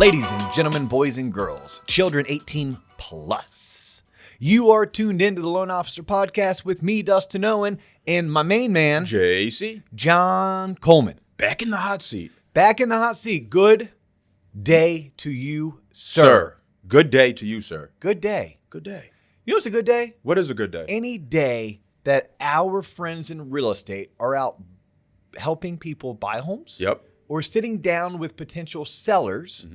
Ladies and gentlemen, boys and girls, children 18 plus, you are tuned into the Loan Officer Podcast with me, Dustin Owen, and my main man, JC. John Coleman. Back in the hot seat. Back in the hot seat. Good day to you, sir. Good day to you, sir. Good day. Good day. You know what's a good day? What is a good day? Any day that our friends in real estate are out helping people buy homes. Yep. Or sitting down with potential sellers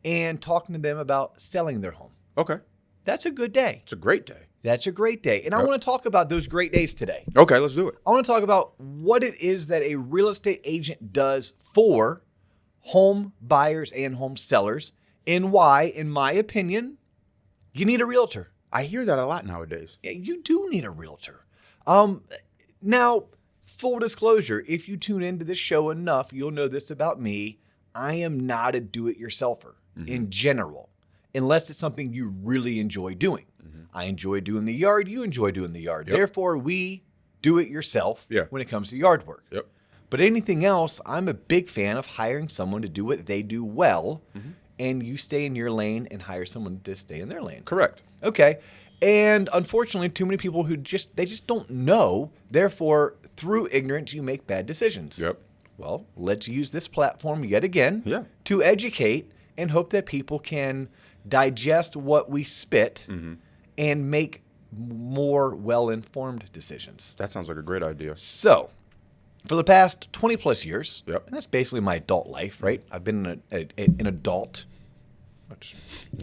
and talking to them about selling their home. Okay. That's a good day. It's a great day. That's a great day. And I want to talk about those great days today. Okay, let's do it. I want to talk about what it is that a real estate agent does for home buyers and home sellers and why, in my opinion, you need a realtor. I hear that a lot nowadays. Yeah, you do need a realtor. Now, full disclosure, if you tune into this show enough, you'll know this about me. I am not a do-it-yourselfer in general, unless it's something you really enjoy doing. I enjoy doing the yard. You enjoy doing the yard. Yep. Therefore, we do it yourself Yeah. when it comes to yard work. Yep. But anything else, I'm a big fan of hiring someone to do what they do well, and you stay in your lane and hire someone to stay in their lane. Correct. Okay. And unfortunately, too many people who just don't know. Therefore, through ignorance, you make bad decisions. Yep. Well, let's use this platform yet again Yeah. to educate and hope that people can digest what we spit and make more well-informed decisions. That sounds like a great idea. So, for the past 20 plus years, Yep. and that's basically my adult life, right? I've been an adult.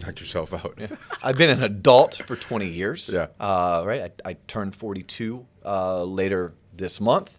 Knock yourself out. Yeah. I've been an adult for 20 years. Yeah. Right. I turned 42 later this month.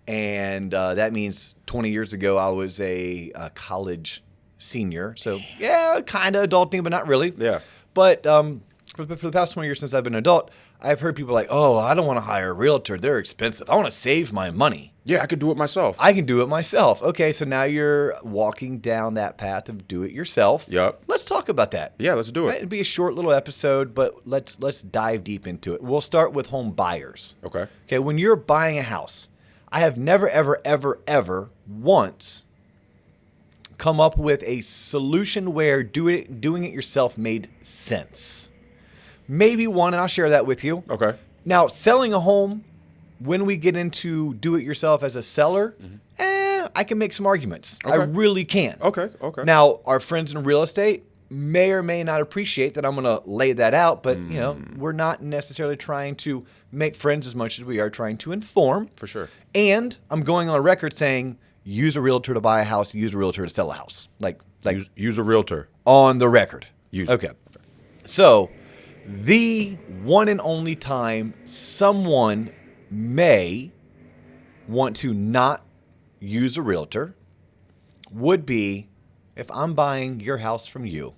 And that means 20 years ago, I was a college senior. So, yeah, kind of adulting, but not really. Yeah. But for the past 20 years since I've been an adult, I've heard people like, oh, I don't want to hire a realtor. They're expensive. I want to save my money. Yeah, I could do it myself. I can do it myself. Okay, so now you're walking down that path of do it yourself. Yep. Let's talk about that. Yeah, let's do Right? it. It'd be a short little episode, but let's dive deep into it. We'll start with home buyers. Okay. Okay, when you're buying a house, I have never, ever, ever, ever once come up with a solution where doing it yourself made sense. Maybe one, and I'll share that with you. Okay. Now, selling a home, when we get into do it yourself as a seller, I can make some arguments. I Okay. really can. Okay. Okay. Now, our friends in real estate may or may not appreciate that I'm going to lay that out, but you know, we're not necessarily trying to make friends as much as we are trying to inform. For sure. And I'm going on record saying use a realtor to buy a house, use a realtor to sell a house. Like Use a realtor. on the record. Use Okay. So, the one and only time someone may want to not use a realtor would be if I'm buying your house from you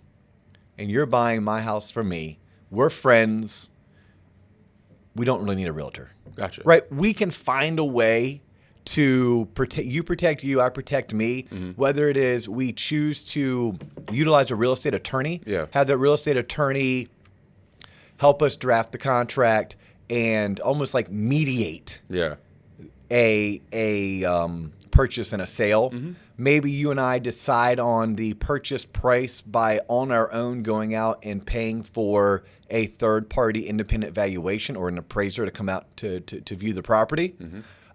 and you're buying my house from me. We're friends. We don't really need a realtor. Gotcha. Right? We can find a way to protect you, I protect me. Whether it is we choose to utilize a real estate attorney, Yeah. have that real estate attorney help us draft the contract and almost like mediate Yeah. a purchase and a sale. Maybe you and I decide on the purchase price by on our own going out and paying for a third-party independent valuation or an appraiser to come out to view the property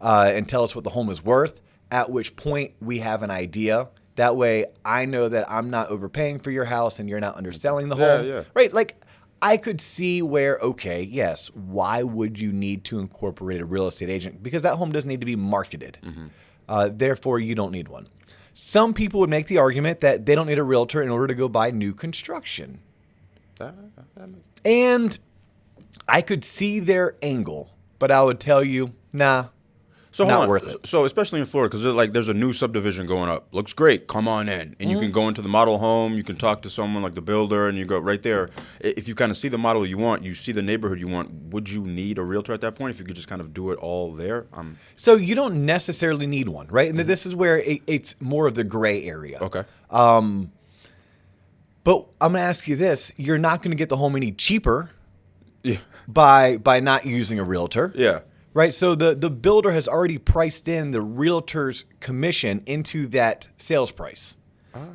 and tell us what the home is worth, at which point we have an idea. That way I know that I'm not overpaying for your house and you're not underselling the home. Yeah. Right? Like, I could see where, okay, yes, why would you need to incorporate a real estate agent? Because that home doesn't need to be marketed. Therefore, you don't need one. Some people would make the argument that they don't need a realtor in order to go buy new construction. And I could see their angle, but I would tell you, nah, So not hold on. worth it. So especially in Florida, because there's a new subdivision going up. Looks great. Come on in, and you can go into the model home. You can talk to someone like the builder, and you go right there. If you kind of see the model you want, you see the neighborhood you want. Would you need a realtor at that point if you could just kind of do it all there? So you don't necessarily need one, right? And this is where it's more of the gray area. Okay. But I'm going to ask you this. You're not going to get the home any cheaper Yeah. by not using a realtor. Yeah. Right, so the builder has already priced in the realtor's commission into that sales price.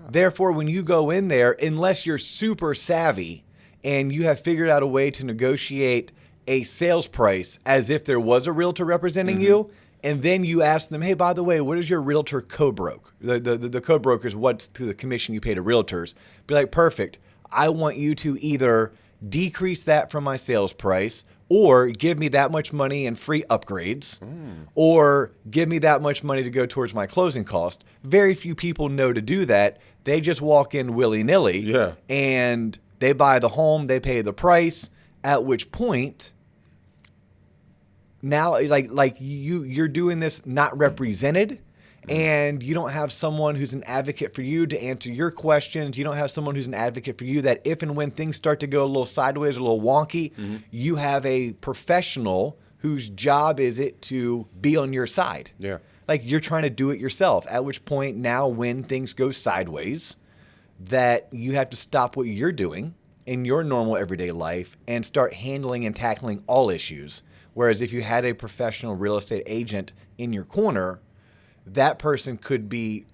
Therefore, when you go in there, unless you're super savvy and you have figured out a way to negotiate a sales price as if there was a realtor representing you, and then you ask them, hey, by the way, what is your realtor co-broke? The co-broker is what's the commission you pay to realtors. Be like, perfect. I want you to either decrease that from my sales price or give me that much money and free upgrades or give me that much money to go towards my closing cost. Very few people know to do that. They just walk in willy-nilly and they buy the home, they pay the price, at which point now like you're doing this not represented. And you don't have someone who's an advocate for you to answer your questions. You don't have someone who's an advocate for you that if and when things start to go a little sideways or a little wonky, you have a professional whose job is it to be on your side. Yeah. Like you're trying to do it yourself, at which point now when things go sideways, that you have to stop what you're doing in your normal everyday life and start handling and tackling all issues. Whereas if you had a professional real estate agent in your corner, that person could be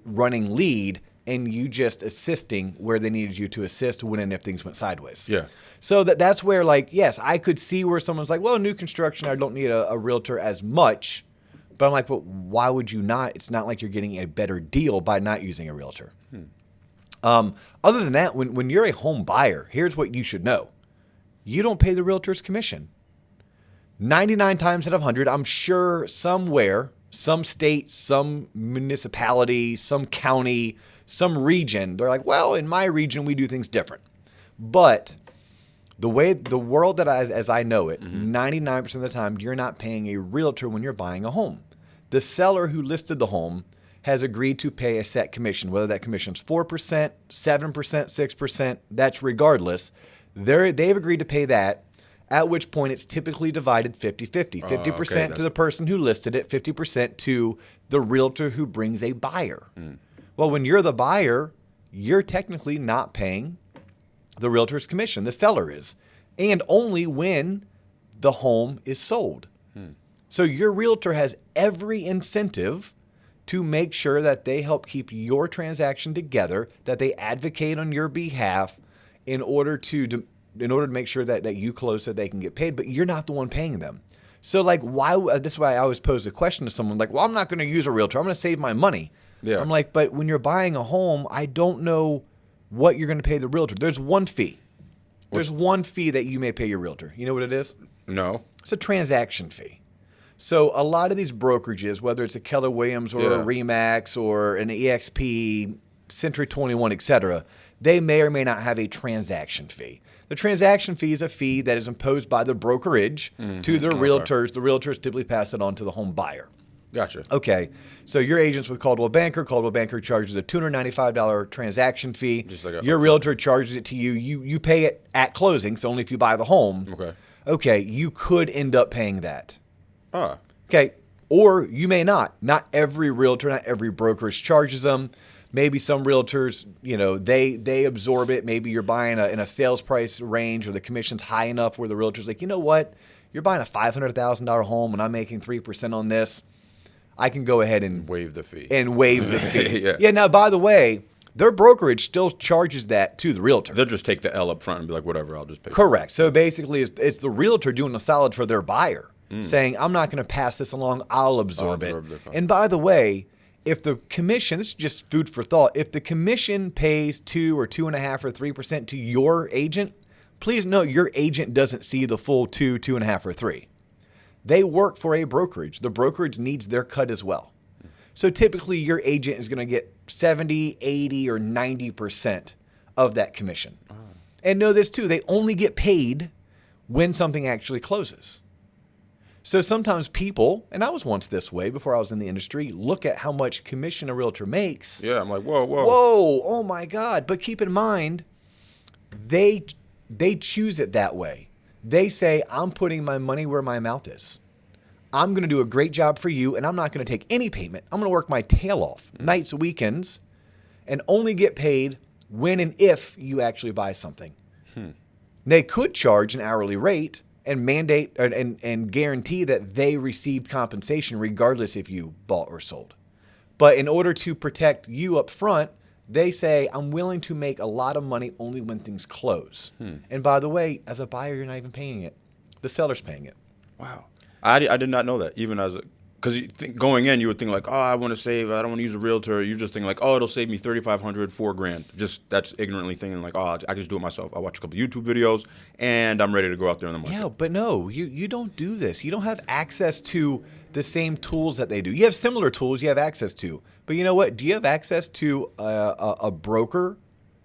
running lead and you just assisting where they needed you to assist when and if things went sideways. Yeah. So that's where, like, yes, I could see where someone's like, well, new construction, I don't need a realtor as much. But I'm like, but why would you not? It's not like you're getting a better deal by not using a realtor. Other than that, when you're a home buyer, here's what you should know. You don't pay the realtor's commission. 99 times out of 100, I'm sure somewhere, some state, some municipality, some county, some region, they're like, well, in my region, we do things different. But the world that as I know it, 99% of the time, you're not paying a realtor when you're buying a home. The seller who listed the home has agreed to pay a set commission, whether that commission is 4%, 7%, 6%, that's regardless. They've agreed to pay that. At which point it's typically divided 50-50. 50% to the person who listed it, 50% to the realtor who brings a buyer. Well, when you're the buyer, you're technically not paying the realtor's commission. The seller is. And only when the home is sold. So your realtor has every incentive to make sure that they help keep your transaction together, that they advocate on your behalf in order to make sure that you close so they can get paid, but you're not the one paying them. So like, why? This is why I always pose a question to someone like, well, I'm not going to use a realtor. I'm going to save my money. Yeah. I'm like, but when you're buying a home, I don't know what you're going to pay the realtor. There's one fee. There's one fee that you may pay your realtor. You know what it is? No. It's a transaction fee. So a lot of these brokerages, whether it's a Keller Williams or a RE/MAX or an EXP, Century 21, et cetera, they may or may not have a transaction fee. The transaction fee is a fee that is imposed by the brokerage to the realtors. The realtors typically pass it on to the home buyer. Gotcha. Okay. So your agent's with Coldwell Banker. Coldwell Banker charges a $295 transaction fee. Just like your realtor charges it to you. You pay it at closing, so only if you buy the home. Okay. Okay. You could end up paying that. Ah. Okay. Or you may not. Not every realtor, not every brokerage charges them. Maybe some realtors, they absorb it. Maybe you're buying in a sales price range or the commission's high enough where the realtor's like, you know what? You're buying a $500,000 home and I'm making 3% on this. I can go ahead and waive the fee. Yeah. Now, by the way, their brokerage still charges that to the realtor. They'll just take the L up front and be like, whatever, I'll just pay. Correct. So basically, it's the realtor doing a solid for their buyer, saying, I'm not going to pass this along. I'll absorb it. And by the way, if the commission, this is just food for thought, if the commission pays 2 or 2.5 or 3% to your agent, please note your agent doesn't see the full 2, 2.5, or 3. They work for a brokerage. The brokerage needs their cut as well. So typically your agent is going to get 70, 80, or 90% of that commission. And know this too, they only get paid when something actually closes. So sometimes people, and I was once this way before I was in the industry, look at how much commission a realtor makes. Yeah, I'm like, whoa. Whoa, oh my God. But keep in mind, they choose it that way. They say, I'm putting my money where my mouth is. I'm going to do a great job for you, and I'm not going to take any payment. I'm going to work my tail off, nights, weekends, and only get paid when and if you actually buy something. They could charge an hourly rate and mandate and guarantee that they received compensation regardless if you bought or sold. But in order to protect you up front, They say, I'm willing to make a lot of money only when things close. And by the way, as a buyer, you're not even paying it. The seller's paying it. Wow. I did not know that. Even as a, because going in, you would think like, oh, I want to save. I don't want to use a realtor. You just think like, oh, it'll save me $3,500, $4,000. Just that's ignorantly thinking like, oh, I can just do it myself. I watch a couple YouTube videos and I'm ready to go out there in the market. Yeah, but no, you don't do this. You don't have access to the same tools that they do. You have similar tools you have access to. But you know what? Do you have access to a broker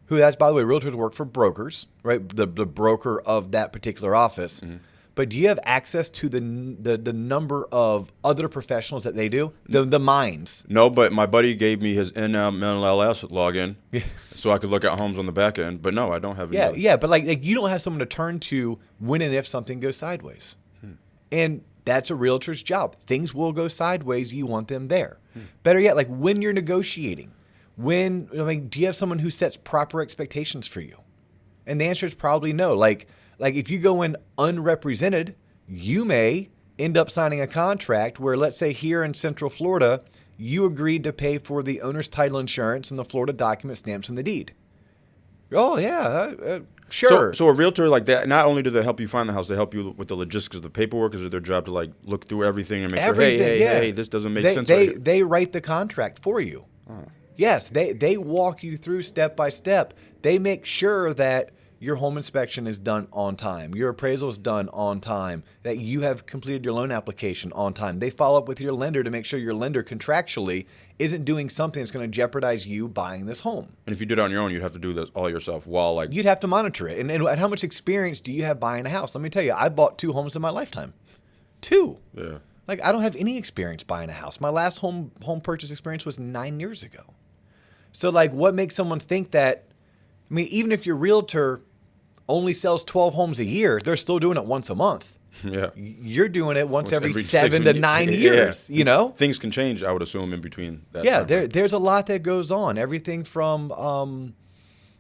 who has, by the way, realtors work for brokers, right? The broker of that particular office. Mm-hmm. But do you have access to the number of other professionals that they do? The minds? No, but my buddy gave me his NMLS login so I could look at homes on the back end. But no, I don't have any. Yeah, but like you don't have someone to turn to when and if something goes sideways. And that's a realtor's job. Things will go sideways. You want them there. Better yet, like when you're negotiating, do you have someone who sets proper expectations for you? And the answer is probably no. Like if you go in unrepresented, you may end up signing a contract where, let's say here in Central Florida, you agreed to pay for the owner's title insurance and the Florida document stamps and the deed. Oh, yeah, sure. So a realtor like that, not only do they help you find the house, they help you with the logistics of the paperwork. Is it their job to like look through everything and make sure, hey, this doesn't make sense right here? They write the contract for you. Oh. Yes, they walk you through step by step. They make sure that your home inspection is done on time, your appraisal is done on time, that you have completed your loan application on time. They follow up with your lender to make sure your lender contractually isn't doing something that's going to jeopardize you buying this home. And if you did it on your own, you'd have to do this all yourself while like... You'd have to monitor it. And how much experience do you have buying a house? Let me tell you, I bought 2 homes in my lifetime. 2. Yeah. Like, I don't have any experience buying a house. My last home purchase experience was 9 years ago. So, like, what makes someone think that... I mean, even if your realtor only sells 12 homes a year, they're still doing it once a month. Yeah. You're doing it once every 7 to 9 years, you know? Things can change, I would assume, in between that. Yeah, there's a lot that goes on. Everything from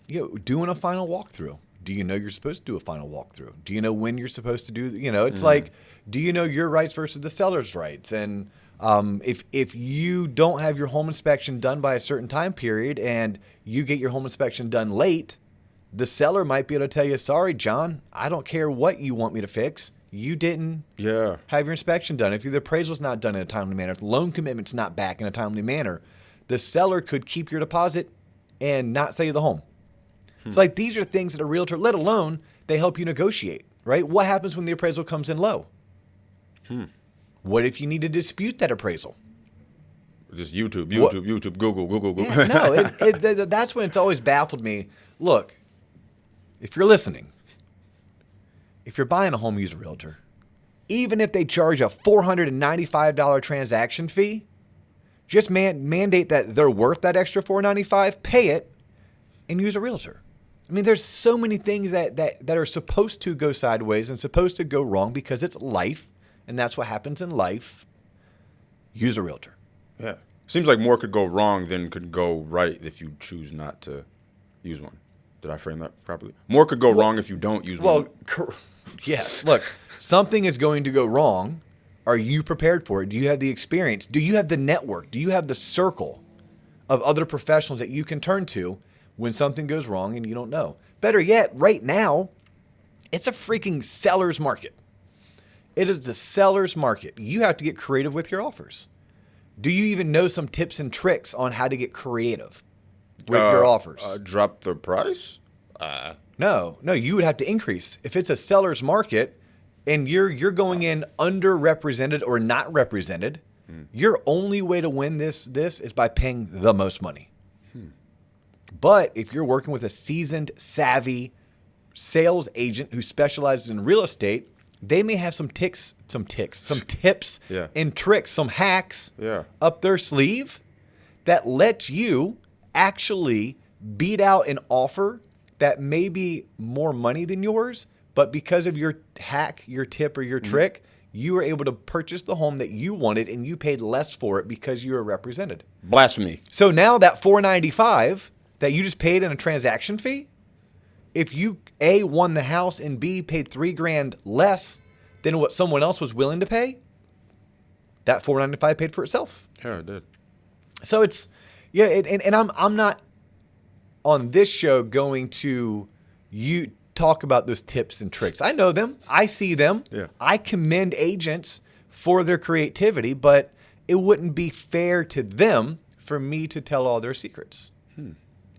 doing a final walkthrough. Do you know you're supposed to do a final walkthrough? Do you know when you're supposed to do, it's like, do you know your rights versus the seller's rights? And if you don't have your home inspection done by a certain time period and you get your home inspection done late, the seller might be able to tell you, sorry, John, I don't care what you want me to fix. You didn't have your inspection done. If the appraisal's not done in a timely manner, if the loan commitment's not back in a timely manner, the seller could keep your deposit and not sell you the home. It's like these are things that a realtor, let alone they help you negotiate, right? What happens when the appraisal comes in low? What if you need to dispute that appraisal? Just YouTube, Google. Yeah, no, that's when it's always baffled me. Look, if you're listening, if you're buying a home, use a realtor. Even if they charge a $495 transaction fee, just mandate that they're worth that extra $495, pay it, and use a realtor. I mean, there's so many things that are supposed to go sideways and supposed to go wrong because it's life, and that's what happens in life. Use a realtor. Yeah. Seems like more could go wrong than could go right if you choose not to use one. Did I frame that properly? More could go wrong if you don't use one. Yes. Look, something is going to go wrong. Are you prepared for it? Do you have the experience? Do you have the network? Do you have the circle of other professionals that you can turn to when something goes wrong and you don't know? Better yet, right now, it's a freaking seller's market. It is the seller's market. You have to get creative with your offers. Do you even know some tips and tricks on how to get creative with your offers? Drop the price? No, you would have to increase. If it's a seller's market and you're going in underrepresented or not represented, your only way to win this is by paying the most money. But if you're working with a seasoned, savvy sales agent who specializes in real estate, they may have some tips and tricks, some hacks up their sleeve that lets you actually beat out an offer that may be more money than yours, but because of your hack, your tip, or your trick, you were able to purchase the home that you wanted and you paid less for it because you were represented. Blasphemy. So now that $495 that you just paid in a transaction fee, if you A, won the house and B, paid $3,000 less than what someone else was willing to pay, that $495 paid for itself. Yeah, it did. So it's, and I'm not on this show going to talk about those tips and tricks. I know them. I see them. Yeah. I commend agents for their creativity, but it wouldn't be fair to them for me to tell all their secrets.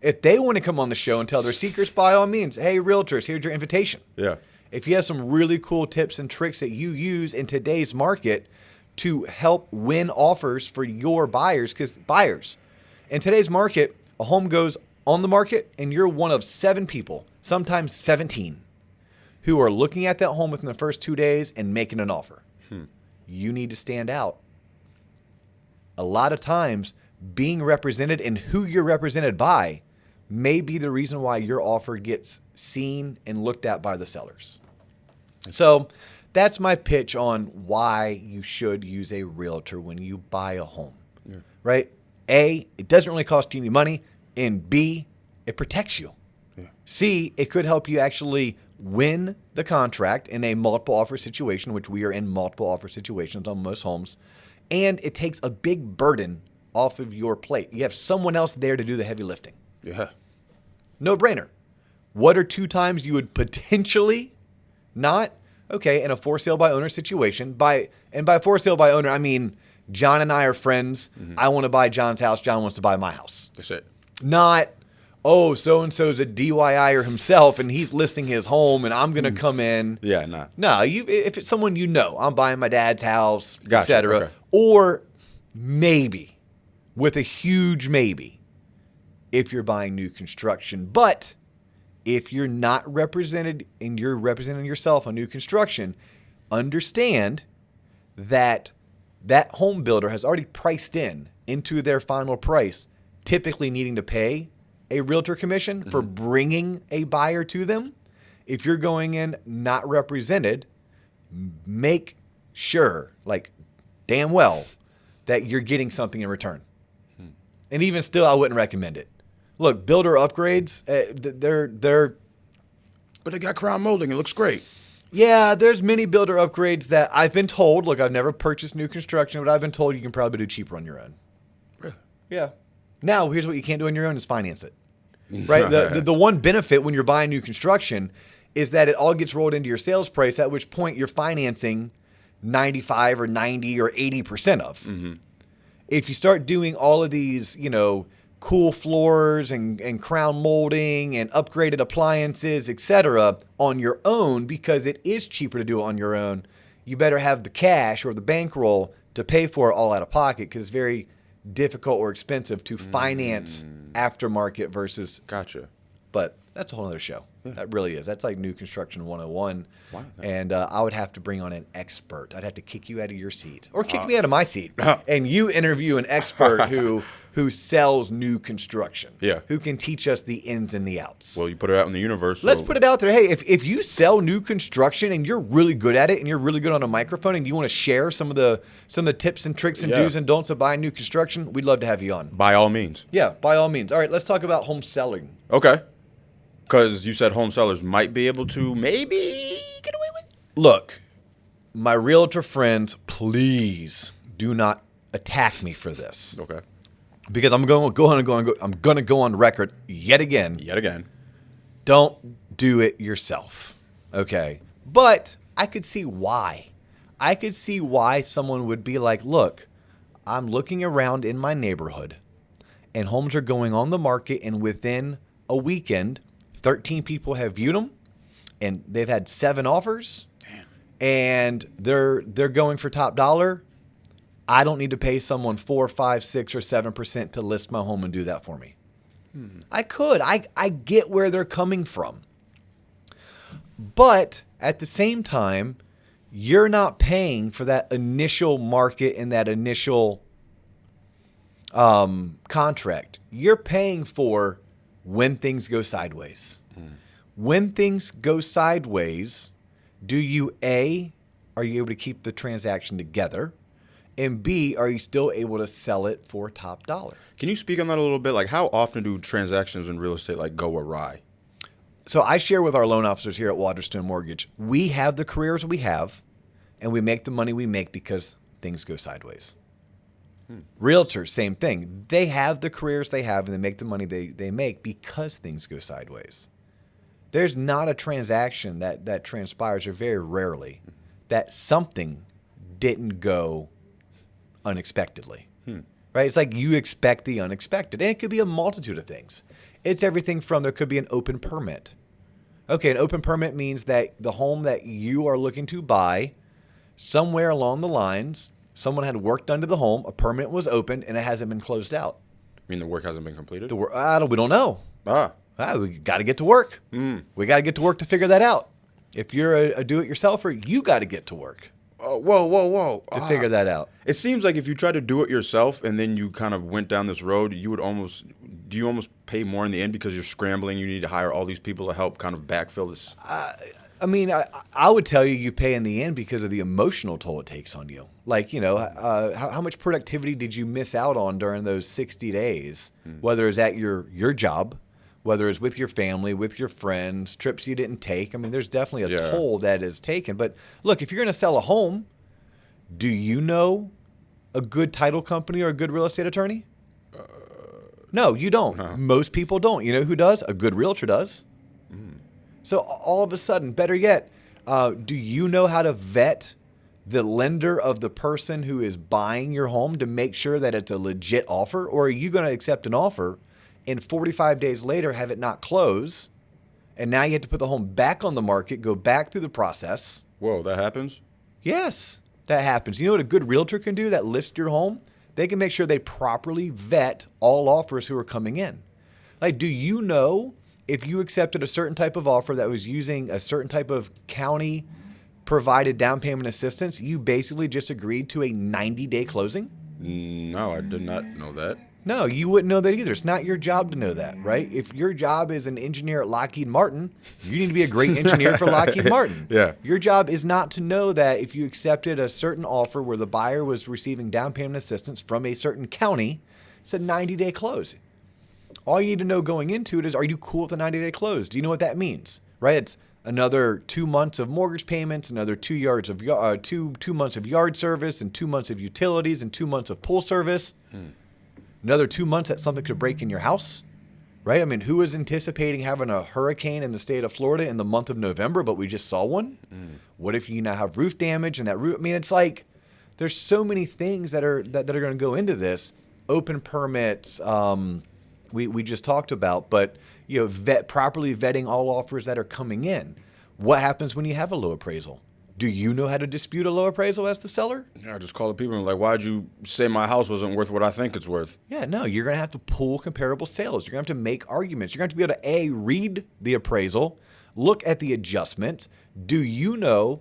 If they want to come on the show and tell their secrets, by all means, hey, realtors, here's your invitation. Yeah. If you have some really cool tips and tricks that you use in today's market to help win offers for your buyers, because buyers, in today's market, a home goes on the market and you're one of 7 people, sometimes 17, who are looking at that home within the first 2 days and making an offer. You need to stand out. A lot of times, being represented and who you're represented by may be the reason why your offer gets seen and looked at by the sellers. So that's my pitch on why you should use a realtor when you buy a home, right? A, it doesn't really cost you any money. And B, it protects you. C, it could help you actually win the contract in a multiple offer situation, which we are in multiple offer situations on most homes. And it takes a big burden off of your plate. You have someone else there to do the heavy lifting. Yeah. No brainer. What are 2 times you would potentially not? Okay, in a for sale by owner situation. By for sale by owner, I mean John and I are friends. I want to buy John's house. John wants to buy my house. That's it. Not, oh, so-and-so's a DIYer himself and he's listing his home and I'm going to come in. Yeah, nah. No, if it's someone you know, I'm buying my dad's house, Gotcha, etc. okay. Or maybe, with a huge maybe, if you're buying new construction. But if you're not represented and you're representing yourself on new construction, understand that that home builder has already priced into their final price, typically needing to pay a realtor commission for bringing a buyer to them. If you're going in not represented, make sure, like damn well, that you're getting something in return. And even still, I wouldn't recommend it. Look, builder upgrades, they're But they got crown molding. It looks great. yeah, there's many builder upgrades that I've been told. Look, I've never purchased new construction, but I've been told you can probably do cheaper on your own. Really? Yeah. Now, here's what you can't do on your own is finance it. Right? The one benefit when you're buying new construction is that it all gets rolled into your sales price, at which point you're financing 95 or 90 or 80% of. If you start doing all of these, cool floors and crown molding and upgraded appliances, etc., on your own, because it is cheaper to do it on your own, you better have the cash or the bankroll to pay for it all out of pocket, because it's very difficult or expensive to finance aftermarket versus. Gotcha. But that's a whole other show. That really is. That's like new construction 101. Wow. And I would have to bring on an expert. I'd have to kick you out of your seat or kick me out of my seat. And you interview an expert who sells new construction. Yeah. Who can teach us the ins and the outs. Well, you put it out in the universe. Let's put it out there. Hey, if you sell new construction and you're really good at it and you're really good on a microphone and you want to share some of the tips and tricks and do's and don'ts of buying new construction, we'd love to have you on. By all means. Yeah, by all means. All right, let's talk about home selling. Okay. Because you said home sellers might be able to maybe get away with it. Look, my realtor friends, please do not attack me for this. Okay. Because I'm going to go on record yet again. Yet again. Don't do it yourself. Okay. But I could see why. I could see why someone would be like, look, I'm looking around in my neighborhood and homes are going on the market, and within a weekend, 13 people have viewed them and they've had 7 offers. Damn. And they're going for top dollar. I don't need to pay someone 4, 5, 6, or 7% to list my home and do that for me. I could. I get where they're coming from. But at the same time, you're not paying for that initial market and that initial contract. You're paying for when things go sideways. When things go sideways, are you able to keep the transaction together? And B, are you still able to sell it for top dollar? Can you speak on that a little bit? Like, how often do transactions in real estate go awry? So I share with our loan officers here at Waterstone Mortgage, we have the careers we have, and we make the money we make because things go sideways. Realtors, same thing. They have the careers they have and they make the money they make because things go sideways. There's not a transaction that transpires, or very rarely, that something didn't go unexpectedly. Right? It's like you expect the unexpected. And it could be a multitude of things. It's everything from, there could be an open permit. Okay, an open permit means that the home that you are looking to buy, somewhere along the lines, someone had work done to the home, a permit was opened, and it hasn't been closed out. I mean, the work hasn't been completed? We don't know. We got to get to work. We got to get to work to figure that out. If you're a do-it-yourselfer, you got to get to work. Whoa. To figure that out. It seems like if you try to do it yourself and then you kind of went down this road, do you almost pay more in the end because you're scrambling? You need to hire all these people to help kind of backfill this? I mean, I would tell you pay in the end because of the emotional toll it takes on you. Like, how much productivity did you miss out on during those 60 days, whether it's at your job, whether it's with your family, with your friends, trips you didn't take. I mean, there's definitely a toll that is taken. But look, if you're going to sell a home, do you know a good title company or a good real estate attorney? No, you don't. No. Most people don't. You know who does? A good realtor does. So all of a sudden, better yet, do you know how to vet the lender of the person who is buying your home to make sure that it's a legit offer? Or are you going to accept an offer and 45 days later have it not close, and now you have to put the home back on the market, go back through the process? Whoa, that happens? Yes, that happens. You know what a good realtor can do that lists your home? They can make sure they properly vet all offers who are coming in. Like, do you know if you accepted a certain type of offer that was using a certain type of county provided down payment assistance, you basically just agreed to a 90-day closing? No, I did not know that. No, you wouldn't know that either. It's not your job to know that, right? If your job is an engineer at Lockheed Martin, you need to be a great engineer for Lockheed Martin. Yeah. Your job is not to know that if you accepted a certain offer where the buyer was receiving down payment assistance from a certain county, it's a 90-day close. All you need to know going into it is, are you cool with a 90-day close? Do you know what that means, right? It's another 2 months of mortgage payments, another 2 months of yard service, and 2 months of utilities, and 2 months of pool service. Another 2 months that something could break in your house, right? I mean, who was anticipating having a hurricane in the state of Florida in the month of November, but we just saw one? What if you now have roof damage and that roof? I mean, it's like there's so many things that are going to go into this. Open permits, we just talked about, but properly vetting all offers that are coming in. What happens when you have a low appraisal? Do you know how to dispute a low appraisal as the seller? Yeah, I just call the people and like, why'd you say my house wasn't worth what I think it's worth? Yeah, no, you're going to have to pull comparable sales. You're going to have to make arguments. You're going to have to be able to, read the appraisal, look at the adjustments. Do you know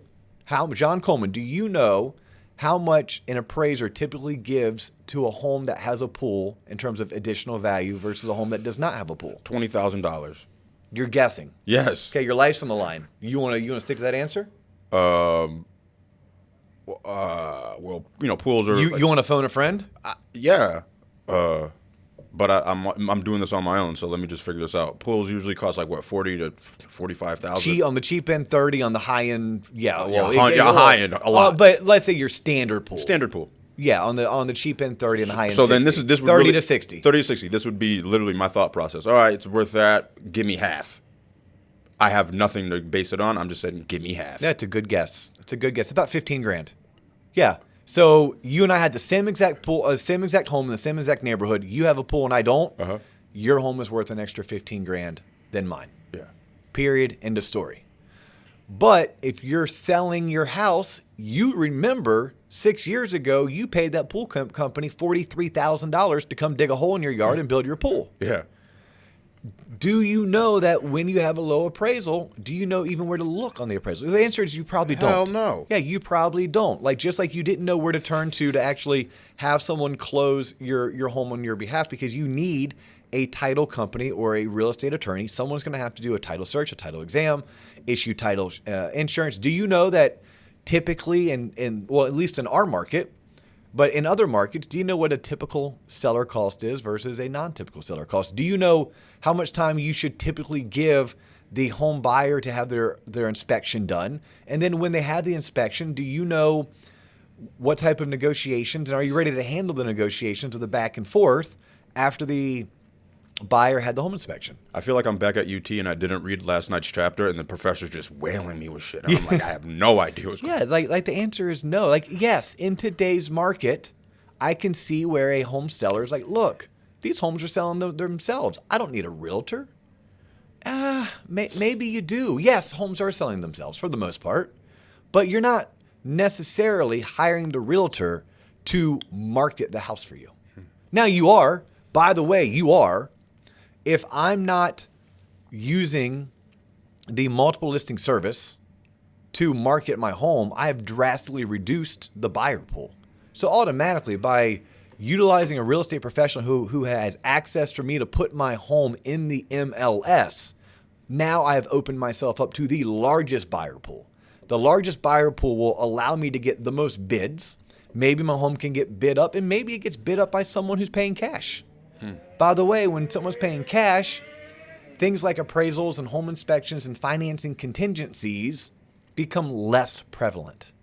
John Coleman, do you know how much an appraiser typically gives to a home that has a pool in terms of additional value versus a home that does not have a pool? $20,000. You're guessing. Yes. Okay, your life's on the line. You want to stick to that answer? Well, pools are. You want to phone a friend? Yeah. But I'm doing this on my own, so let me just figure this out. Pools usually cost like what, 40 to 45,000. On the cheap end, 30. On the high end, high end a lot. But let's say your standard pool. Standard pool. Yeah, on the cheap end, 30, and the high end. So 60. then this would 30 really, to 60. 30 to 60. This would be literally my thought process. All right, it's worth that. Give me half. I have nothing to base it on. I'm just saying, give me half. That's a good guess. It's a good guess. About $15,000. Yeah. So you and I had the same exact pool, same exact home in the same exact neighborhood. You have a pool and I don't. Your home is worth an extra $15,000 than mine. Yeah. Period. End of story. But if you're selling your house, you remember 6 years ago you paid that pool company $43,000 to come dig a hole in your yard and build your pool. Yeah. Do you know that when you have a low appraisal, do you know even where to look on the appraisal? The answer is you probably don't. Hell no. Yeah, you probably don't. Just like you didn't know where to turn to actually have someone close your home on your behalf, because you need a title company or a real estate attorney. Someone's going to have to do a title search, a title exam, issue title insurance. Do you know that typically at least in our market, but in other markets, do you know what a typical seller cost is versus a non-typical seller cost? Do you know how much time you should typically give the home buyer to have their inspection done? And then when they have the inspection, do you know what type of negotiations, and are you ready to handle the negotiations of the back and forth after the buyer had the home inspection? I feel like I'm back at UT and I didn't read last night's chapter and the professor's just wailing me with shit. And I'm like, I have no idea what's going on. Yeah, like the answer is no. Like, yes, in today's market, I can see where a home seller is like, look, these homes are selling themselves. I don't need a realtor. Maybe you do. Yes, homes are selling themselves for the most part, but you're not necessarily hiring the realtor to market the house for you. Now you are, by the way, you are. If I'm not using the multiple listing service to market my home, I have drastically reduced the buyer pool. So automatically, by utilizing a real estate professional who has access for me to put my home in the MLS, now I have opened myself up to the largest buyer pool. The largest buyer pool will allow me to get the most bids. Maybe my home can get bid up, and maybe it gets bid up by someone who's paying cash. By the way, when someone's paying cash, things like appraisals and home inspections and financing contingencies become less prevalent.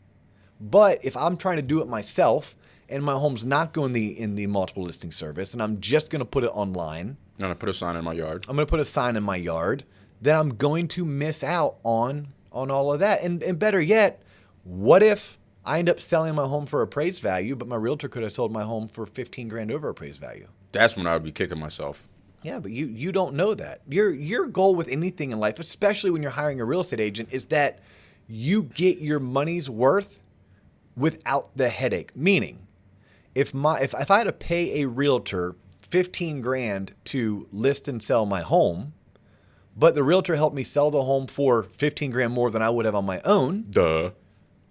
But if I'm trying to do it myself and my home's not going in the multiple listing service and I'm just going to put it online, I'm going to put a sign in my yard. I'm going to put a sign in my yard, then I'm going to miss out on all of that. And better yet, what if I end up selling my home for appraised value, but my realtor could have sold my home for $15,000 over appraised value? That's when I would be kicking myself. Yeah, but you don't know that. Your goal with anything in life, especially when you're hiring a real estate agent, is that you get your money's worth without the headache. Meaning, if I had to pay a realtor $15,000 to list and sell my home, but the realtor helped me sell the home for $15,000 more than I would have on my own. Duh.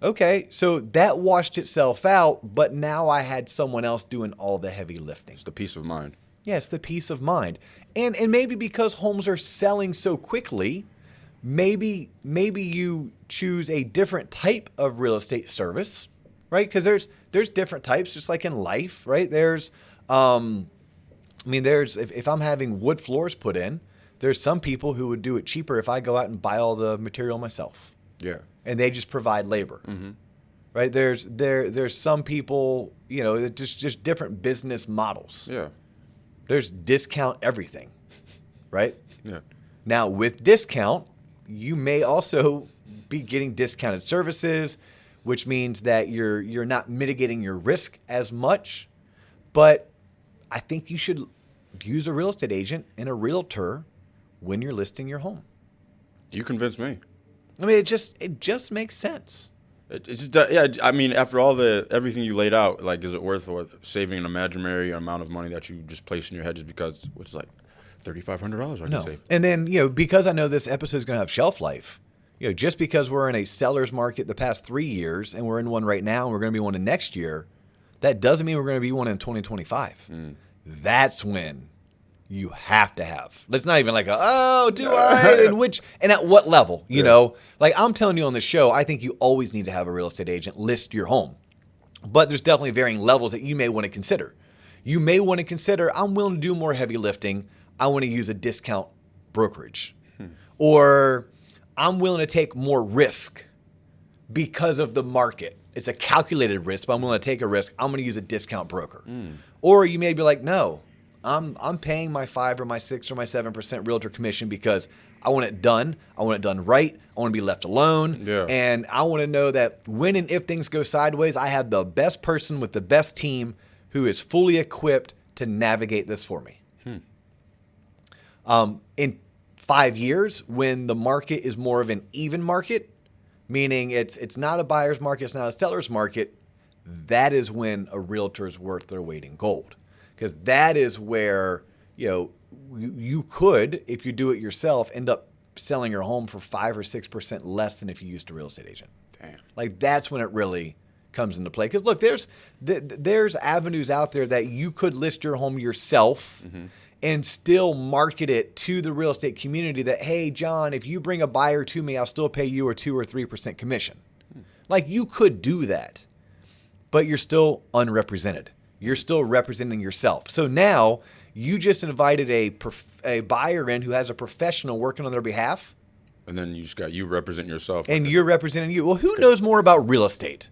Okay, so that washed itself out, but now I had someone else doing all the heavy lifting. It's the peace of mind. Yes, the peace of mind. And maybe because homes are selling so quickly, maybe you choose a different type of real estate service, right? Because there's different types, just like in life, right? There's if I'm having wood floors put in, there's some people who would do it cheaper if I go out and buy all the material myself. Yeah. And they just provide labor, right? There's some people, just different business models. Yeah. There's discount everything, right? Yeah. Now with discount, you may also be getting discounted services, which means that you're not mitigating your risk as much. But I think you should use a real estate agent and a realtor when you're listing your home. You convinced me. I mean, it just makes sense. It's just, yeah. I mean, after everything you laid out, like, is it worth saving an imaginary amount of money that you just place in your head just because it's like $3,500 I can save? And then because I know this episode is going to have shelf life, just because we're in a seller's market the past 3 years and we're in one right now and we're going to be one in next year, that doesn't mean we're going to be one in 2025. That's when you have to have. It's not even like and at what level, you know? Like I'm telling you on this show, I think you always need to have a real estate agent list your home. But there's definitely varying levels that you may want to consider. You may want to consider, I'm willing to do more heavy lifting. I want to use a discount brokerage. Or I'm willing to take more risk because of the market. It's a calculated risk, but I'm willing to take a risk. I'm going to use a discount broker. Or you may be like, no, I'm paying my 5 or my 6 or my 7% realtor commission because I want it done. I want it done right. I want to be left alone. Yeah. And I want to know that when and if things go sideways, I have the best person with the best team who is fully equipped to navigate this for me. In 5 years, when the market is more of an even market, meaning it's not a buyer's market, it's not a seller's market, that is when a realtor is worth their weight in gold. Because that is where, you could, if you do it yourself, end up selling your home for 5 or 6% less than if you used a real estate agent. Damn. Like that's when it really comes into play. Because look, there's avenues out there that you could list your home yourself and still market it to the real estate community that, hey, John, if you bring a buyer to me, I'll still pay you a 2 or 3% commission. Like you could do that, but you're still unrepresented. You're still representing yourself. So now you just invited a buyer in who has a professional working on their behalf. And then you just got you represent yourself. And you're representing you. Well, who knows more about real estate?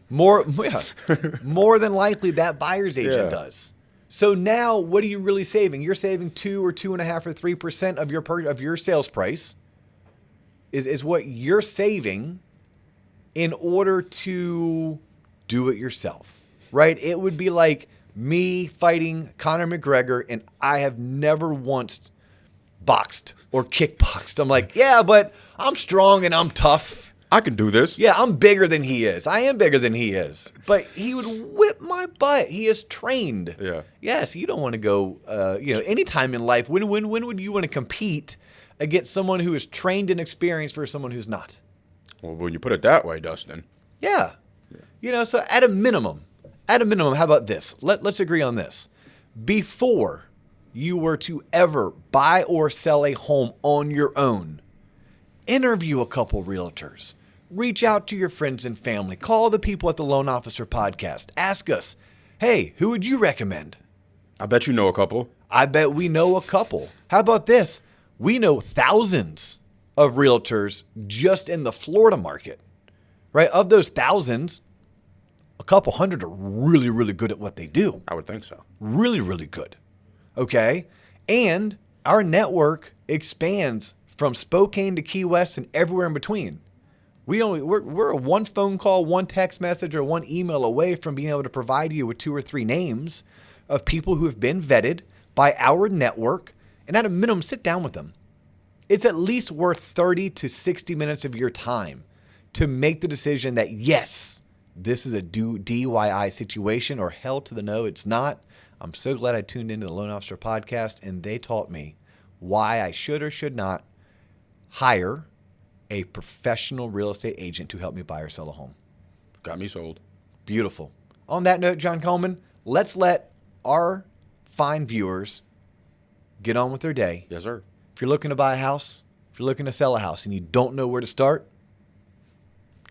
More than likely that buyer's agent does. So now, what are you really saving? You're saving 2 or 2.5 or 3% of your sales price. Is what you're saving in order to do it yourself, right? It would be like me fighting Conor McGregor, and I have never once boxed or kickboxed. I'm like, yeah, but I'm strong and I'm tough. I can do this. Yeah, I'm bigger than he is. I am bigger than he is. But he would whip my butt. He is trained. Yeah. Yes, you don't want to go, anytime in life. When would you want to compete against someone who is trained and experienced versus someone who's not? Well, when you put it that way, Dustin. Yeah. So at a minimum, how about this? Let's agree on this. Before you were to ever buy or sell a home on your own, interview a couple realtors. Reach out to your friends and family. Call the people at the Loan Officer Podcast. Ask us, hey, who would you recommend? I bet you know a couple. I bet we know a couple. How about this? We know thousands of realtors just in the Florida market, right? Of those thousands, a couple hundred are really, really good at what they do. I would think so. Really, really good. Okay? And our network expands from Spokane to Key West and everywhere in between. We're a one phone call, one text message, or one email away from being able to provide you with 2 or 3 names of people who have been vetted by our network, and at a minimum, sit down with them. It's at least worth 30 to 60 minutes of your time to make the decision that, yes, this is a DIY situation, or hell to the no, it's not. I'm so glad I tuned into the Loan Officer Podcast, and they taught me why I should or should not hire a professional real estate agent to help me buy or sell a home. Got me sold. Beautiful. On that note, John Coleman, let's let our fine viewers get on with their day. Yes, sir. If you're looking to buy a house, if you're looking to sell a house and you don't know where to start,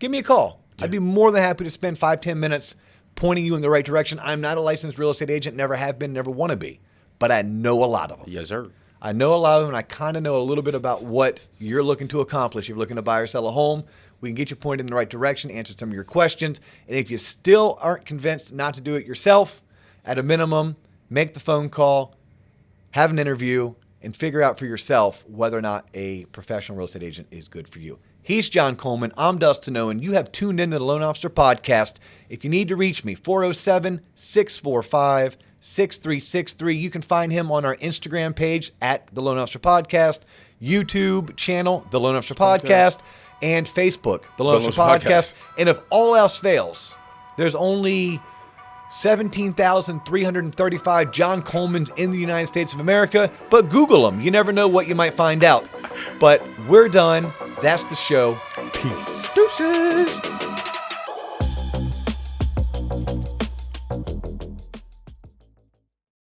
give me a call. Yeah. I'd be more than happy to spend 5-10 minutes pointing you in the right direction. I'm not a licensed real estate agent, never have been, never want to be, but I know a lot of them. Yes, sir. I know a lot of them, and I kind of know a little bit about what you're looking to accomplish. If you're looking to buy or sell a home, we can get you pointed in the right direction, answer some of your questions. And if you still aren't convinced not to do it yourself, at a minimum, make the phone call, have an interview, and figure out for yourself whether or not a professional real estate agent is good for you. He's John Coleman. I'm Dustin Owen. You have tuned into the Loan Officer Podcast. If you need to reach me, 407-645-6363. You can find him on our Instagram page at the Loan Officer Podcast, YouTube channel, the Loan Officer Podcast, and Facebook, the Loan Officer Podcast. And if all else fails, there's only 17,335 John Colemans in the United States of America, but Google them. You never know what you might find out. But we're done. That's the show. Peace. Deuces.